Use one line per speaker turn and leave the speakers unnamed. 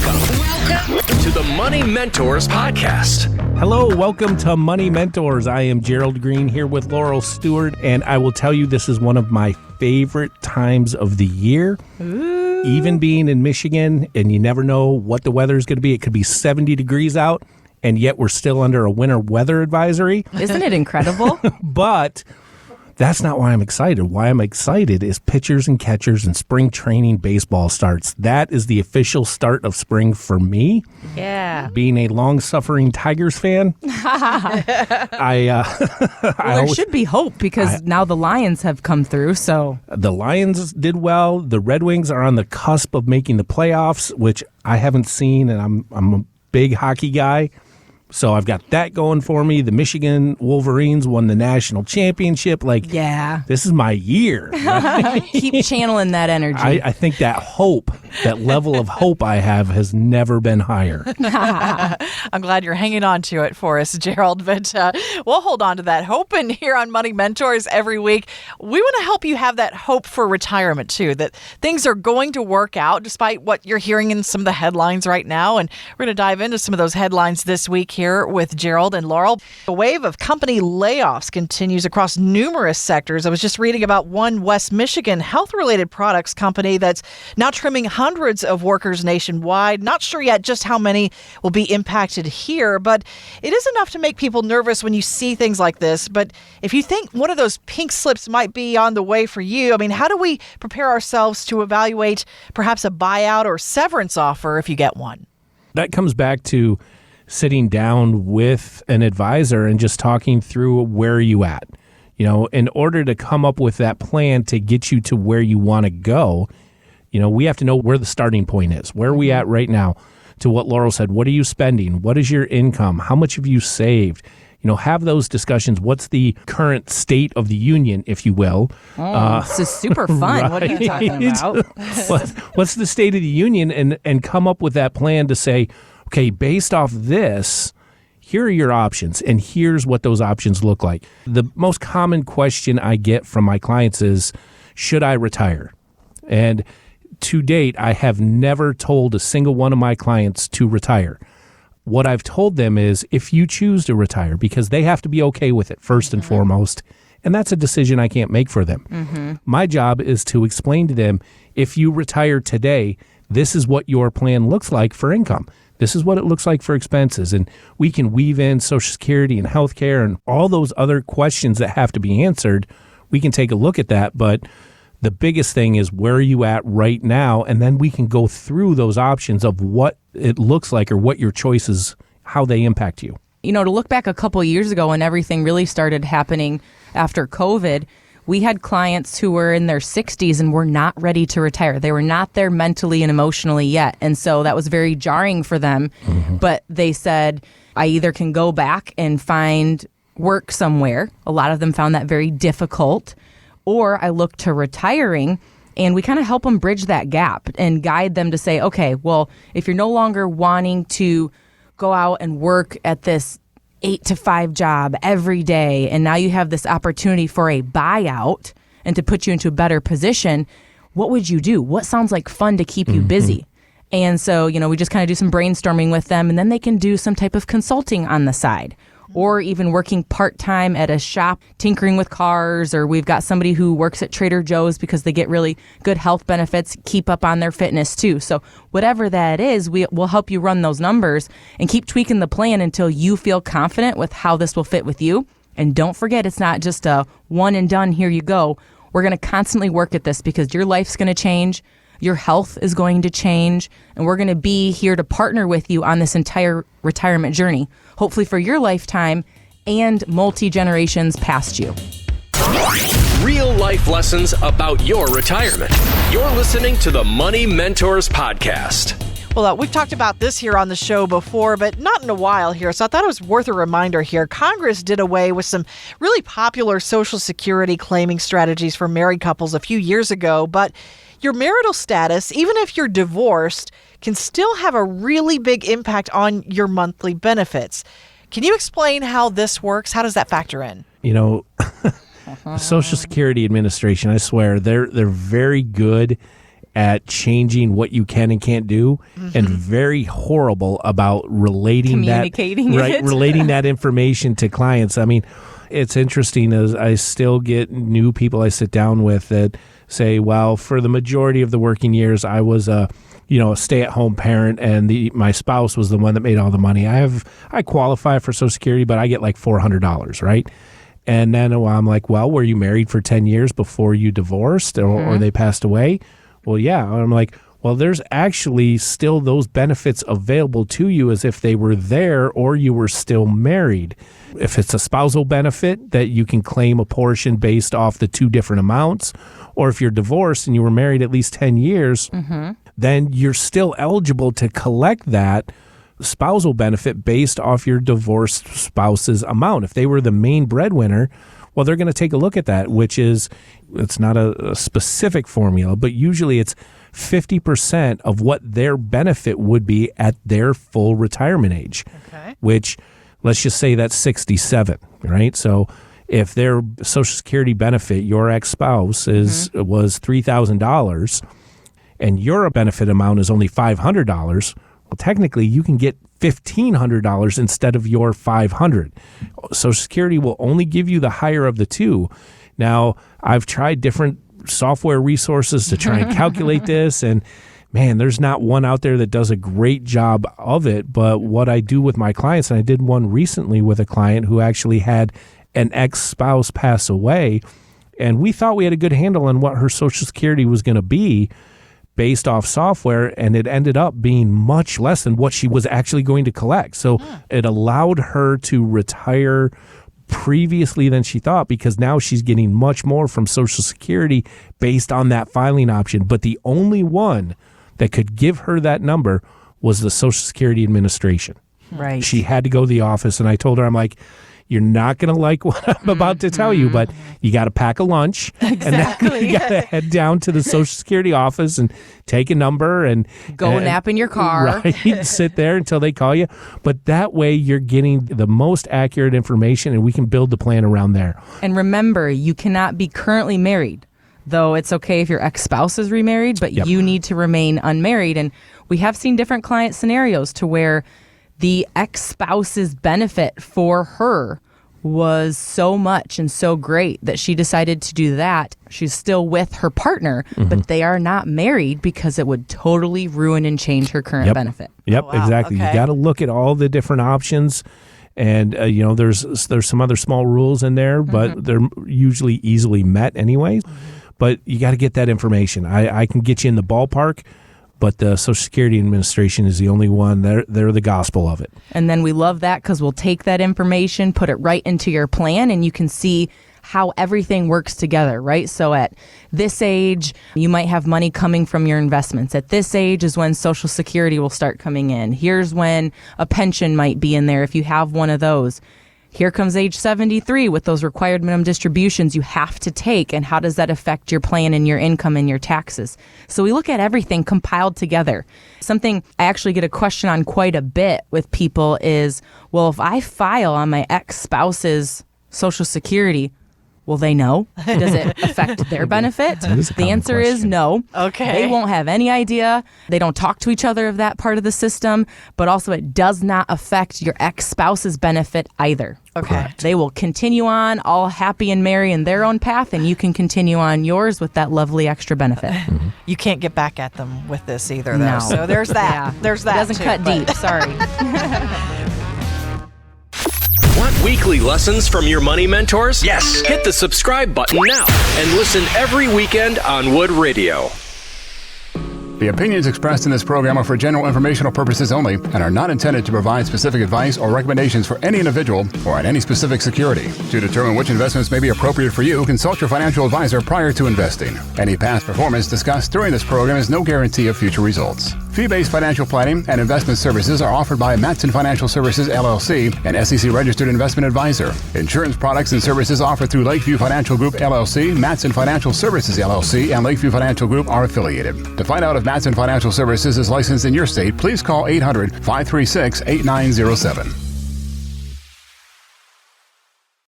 Welcome to the Money Mentors Podcast.
Hello, welcome to Money Mentors. I am Gerald Green here with Laurel Stewart, and I will tell you this is one of my favorite times of the year. Ooh. Even being in Michigan, and you never know what the weather is going to be. It could be 70 degrees out, and yet we're still under a winter weather advisory.
Isn't it incredible?
But that's not why I'm excited. Why I'm excited is pitchers and catchers and spring training baseball starts. That is the official start of spring for me.
Yeah.
Being a long-suffering Tigers fan,
there should be hope because now the Lions have come through. So
the Lions did well. The Red Wings are on the cusp of making the playoffs, which I haven't seen, and I'm a big hockey guy. So I've got that going for me. The Michigan Wolverines won the national championship. This is my year. Right?
Keep channeling that energy.
I think that hope, that level of hope I have has never been higher.
I'm glad you're hanging on to it for us, Gerald. But we'll hold on to that hope. And here on Money Mentors every week, we want to help you have that hope for retirement, too, that things are going to work out despite what you're hearing in some of the headlines right now. And we're going to dive into some of those headlines this week here with Gerald and Laurel. A wave of company layoffs continues across numerous sectors. I was just reading about one West Michigan health-related products company that's now trimming hundreds of workers nationwide. Not sure yet just how many will be impacted here, but it is enough to make people nervous when you see things like this. But if you think one of those pink slips might be on the way for you, I mean, how do we prepare ourselves to evaluate perhaps a buyout or severance offer if you get one?
That comes back to sitting down with an advisor and just talking through where are you at. You know, in order to come up with that plan to get you to where you want to go, you know, we have to know where the starting point is. Where are we at right now? To what Laurel said, what are you spending? What is your income? How much have you saved? You know, have those discussions. What's the current state of the union, if you will?
This is super fun. Right? What are you talking about?
What's the state of the union? And come up with that plan to say, okay, based off this, here are your options, and here's what those options look like. The most common question I get from my clients is, should I retire? And to date, I have never told a single one of my clients to retire. What I've told them is, if you choose to retire, because they have to be okay with it first and foremost, and that's a decision I can't make for them. Mm-hmm. My job is to explain to them, if you retire today, this is what your plan looks like for income. This is what it looks like for expenses. And we can weave in Social Security and healthcare and all those other questions that have to be answered. We can take a look at that. But the biggest thing is, where are you at right now? And then we can go through those options of what it looks like or what your choices, how they impact you.
You know, to look back a couple of years ago when everything really started happening after COVID, we had clients who were in their 60s and were not ready to retire. They were not there mentally and emotionally yet. And so that was very jarring for them. Mm-hmm. But they said, I either can go back and find work somewhere. A lot of them found that very difficult. Or I look to retiring, and we kind of help them bridge that gap and guide them to say, okay, well, if you're no longer wanting to go out and work at this 8 to 5 job every day, and now you have this opportunity for a buyout and to put you into a better position, what would you do? What sounds like fun to keep you busy? And so, you know, we just kind of do some brainstorming with them, and then they can do some type of consulting on the side, or even working part-time at a shop tinkering with cars, or we've got somebody who works at Trader Joe's because they get really good health benefits, keep up on their fitness too. So whatever that is, we'll help you run those numbers and keep tweaking the plan until you feel confident with how this will fit with you. And don't forget, it's not just a one and done, here you go. We're going to constantly work at this because your life's going to change. Your health is going to change, and we're going to be here to partner with you on this entire retirement journey, hopefully for your lifetime and multi-generations past you.
Real life lessons about your retirement. You're listening to the Money Mentors Podcast.
Well, we've talked about this here on the show before, but not in a while here. So I thought it was worth a reminder here. Congress did away with some really popular Social Security claiming strategies for married couples a few years ago. But your marital status, even if you're divorced, can still have a really big impact on your monthly benefits. Can you explain how this works? How does that factor in?
You know, the Social Security Administration, I swear, they're very good at changing what you can and can't do, and very horrible about relating
Communicating
relating that information to clients. I mean, it's interesting as I still get new people I sit down with that say, well, for the majority of the working years, I was a stay-at-home parent, and my spouse was the one that made all the money. I qualify for Social Security, but I get like $400, right? And then I'm like, well, were you married for 10 years before you divorced or they passed away? Well, yeah. And I'm like, well, there's actually still those benefits available to you as if they were there or you were still married. If it's a spousal benefit that you can claim a portion based off the two different amounts, or if you're divorced and you were married at least 10 years, then you're still eligible to collect that spousal benefit based off your divorced spouse's amount. If they were the main breadwinner, well, they're going to take a look at that, which is, it's not a specific formula, but usually it's 50% of what their benefit would be at their full retirement age, which let's just say that's 67, right? So if their Social Security benefit, your ex-spouse was $3,000 and your benefit amount is only $500, well, technically you can get $1,500 instead of your $500. Social Security will only give you the higher of the two. Now, I've tried different software resources to try and calculate this, and man, there's not one out there that does a great job of it. But what I do with my clients, and I did one recently with a client who actually had an ex-spouse pass away, and we thought we had a good handle on what her Social Security was going to be based off software, and it ended up being much less than what she was actually going to collect. So it allowed her to retire previously than she thought, because now she's getting much more from Social Security based on that filing option. But the only one that could give her that number was the Social Security Administration.
Right.
She had to go to the office, and I told her, I'm like, you're not going to like what I'm about to tell you, but you got to pack a lunch, and then you got to head down to the Social Security office and take a number and
Go nap in your car.
Right, sit there until they call you. But that way you're getting the most accurate information, and we can build the plan around there.
And remember, you cannot be currently married, though it's okay if your ex-spouse is remarried, but you need to remain unmarried. And we have seen different client scenarios to where the ex-spouse's benefit for her was so much and so great that she decided to do that. She's still with her partner, but they are not married because it would totally ruin and change her current benefit.
Yep,
Oh, wow.
exactly.
Okay.
You got to look at all the different options. And, there's some other small rules in there, but they're usually easily met anyways. But you got to get that information. I can get you in the ballpark, but the Social Security Administration is the only one. They're the gospel of it.
And then we love that because we'll take that information, put it right into your plan, and you can see how everything works together, right? So at this age, you might have money coming from your investments. At this age is when Social Security will start coming in. Here's when a pension might be in there if you have one of those. Here comes age 73 with those required minimum distributions you have to take, and how does that affect your plan and your income and your taxes? So we look at everything compiled together. Something I actually get a question on quite a bit with people is, well, if I file on my ex-spouse's Social Security, will they know? Does it affect their benefit?
is a
The
common
answer is
question.
no.
Okay.
They won't have any idea. They don't talk to each other of that part of the system, but also it does not affect your ex-spouse's benefit either.
Okay.
They will continue on all happy and merry in their own path, and you can continue on yours with that lovely extra benefit.
You can't get back at them with this either, though.
No.
So there's that.
Yeah.
There's that.
It doesn't
too,
cut
but-
deep. Sorry.
Want weekly lessons from your money mentors? Yes. Hit the subscribe button now and listen every weekend on Wood Radio.
The opinions expressed in this program are for general informational purposes only and are not intended to provide specific advice or recommendations for any individual or on any specific security. To determine which investments may be appropriate for you, consult your financial advisor prior to investing. Any past performance discussed during this program is no guarantee of future results. Fee-based financial planning and investment services are offered by Matson Financial Services, LLC, an SEC-registered investment advisor. Insurance products and services offered through Lakeview Financial Group, LLC, Matson Financial Services, LLC, and Lakeview Financial Group are affiliated. To find out if Matson Financial Services is licensed in your state, please call 800-536-8907.